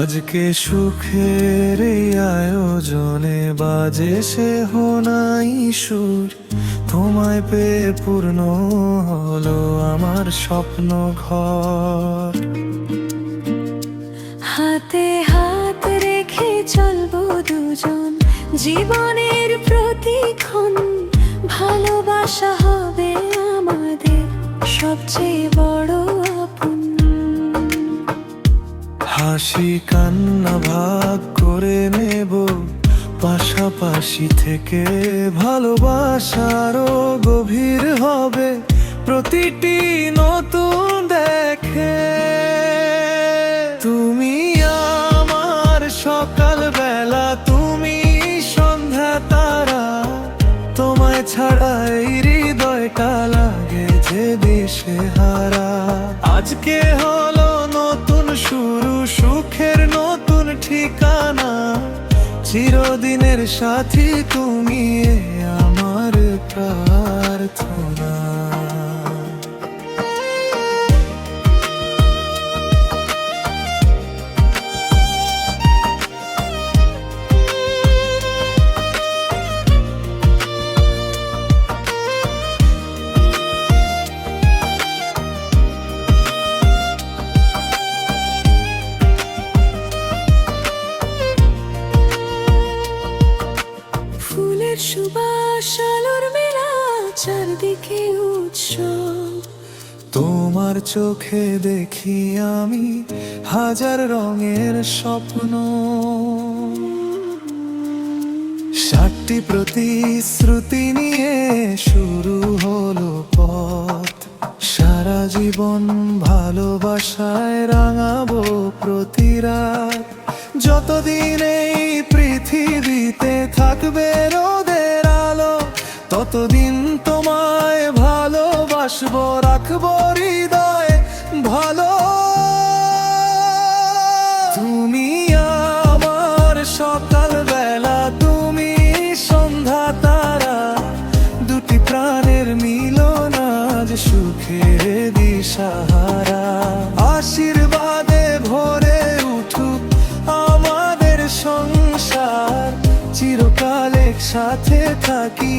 আজকে সুখের এই আয়োজনে বাজে সে হোনাই সুর, তোমায় পেয়ে পূর্ণ হলো আমার স্বপ্ন ঘর। হাতে হাত রেখে চলবো দুজন জীবনের প্রতিক্ষণ, ভালোবাসা হবে আমাদের সবচেয়ে বড় আপন। হাসি কান্না ভাগ করে নেব পাশাপাশি থেকে, ভালোবাসারও গভীর হবে প্রতিটি নতুন দেখে। তুমি আমার সকাল বেলা, তুমি সন্ধ্যা তারা, তোমায় ছাড়া এই হৃদয়টা লাগে যে দিশেহারা। আজকে হলো নতুন শুরু, সুখের নতুন ঠিকানা, চিরদিনের সাথী তুমি আমার প্রার্থনা। ফুলের সুবাস, আলোর মেলা, চারদিকে উৎসব। তোমার চোখে দেখি আমি হাজার রঙের স্বপ্ন, 7টি প্রতিশ্রুতি নিয়ে শুরু হলো পথ। সারা জীবন ভালোবাসায় রাঙাবো প্রতি রাত, যতদিন এই পৃথিবীতে থাকবে রোদের আলো, ততদিন তোমায় ভালোবাসবো, রাখবো হৃদয়ে ভালো। তুমি আমার সকাল বেলা, তুমি সন্ধ্যা তারা, দুটি প্রাণের মিলন আজ সুখে দিশাহারা। আশীর্বাদে ভরে উঠুক আমাদের সংসার, চিরকাল একসাথে থাকি